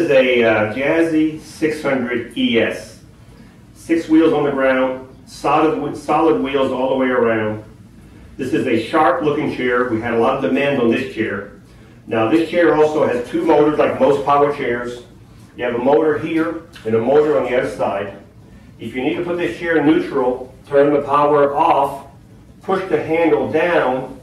is a Jazzy 600 ES. 6 wheels on the ground, solid wheels all the way around. This is a sharp looking chair. We had a lot of demand on this chair. Now this chair also has 2 motors like most power chairs. You have a motor here and a motor on the other side. If you need to put this chair in neutral, turn the power off, push the handle down,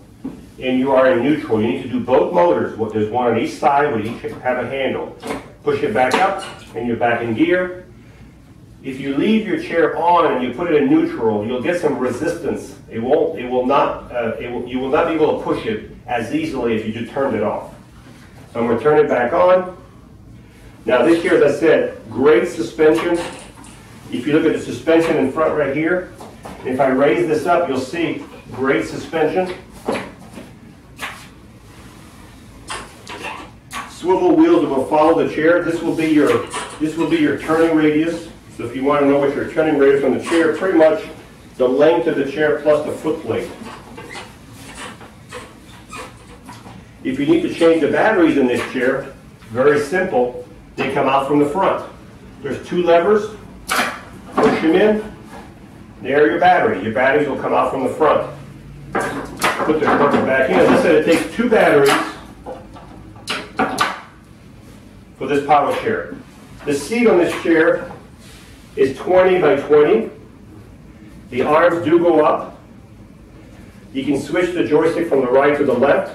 and you are in neutral. You need to do both motors. There's one on each side, but each have a handle. Push it back up, and you're back in gear. If you leave your chair on and you put it in neutral, you'll get some resistance. You will not be able to push it as easily if you just turned it off. So I'm going to turn it back on. Now this chair, as I said, great suspension. If you look at the suspension in front right here, if I raise this up, you'll see great suspension. Swivel wheels that will follow the chair. This will be your turning radius. So if you want to know what your turning radius on the chair, pretty much the length of the chair plus the foot plate. If you need to change the batteries in this chair, very simple. They come out from the front. There's 2 levers. Push them in. There are your batteries. Your batteries will come out from the front. Put the cover back in. As I said, it takes 2 batteries for this power chair. The seat on this chair is 20 by 20. The arms do go up. You can switch the joystick from the right to the left.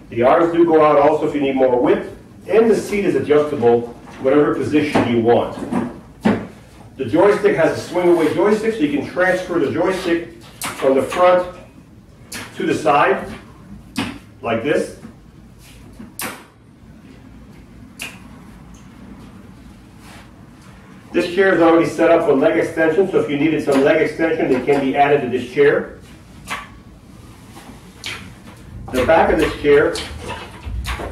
The arms do go out also if you need more width. And the seat is adjustable whatever position you want. The joystick has a swing away joystick, so you can transfer the joystick from the front to the side, like this. This chair is already set up for leg extension, so if you needed some leg extension, they can be added to this chair. The back of this chair,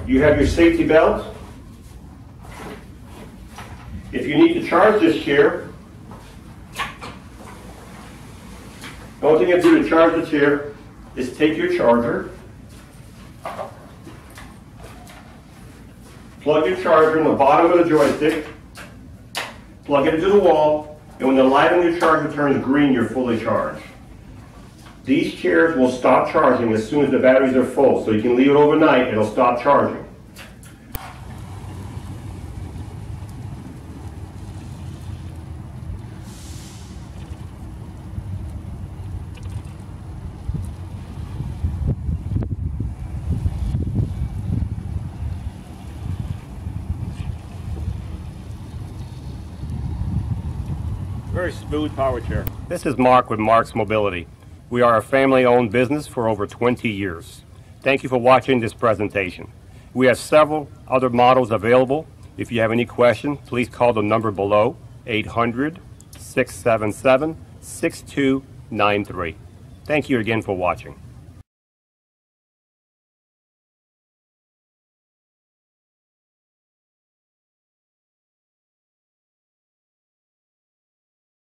you have your safety belt. If you need to charge this chair, the only thing you have to do to charge the chair is take your charger, plug your charger in the bottom of the joystick, plug it into the wall, and when the light on your charger turns green, you're fully charged. These chairs will stop charging as soon as the batteries are full, so you can leave it overnight, it'll stop charging. Very smooth power chair. This is Mark with Marc's Mobility. We are a family-owned business for over 20 years. Thank you for watching this presentation. We have several other models available. If you have any questions, please call the number below, 800-677-6293. Thank you again for watching.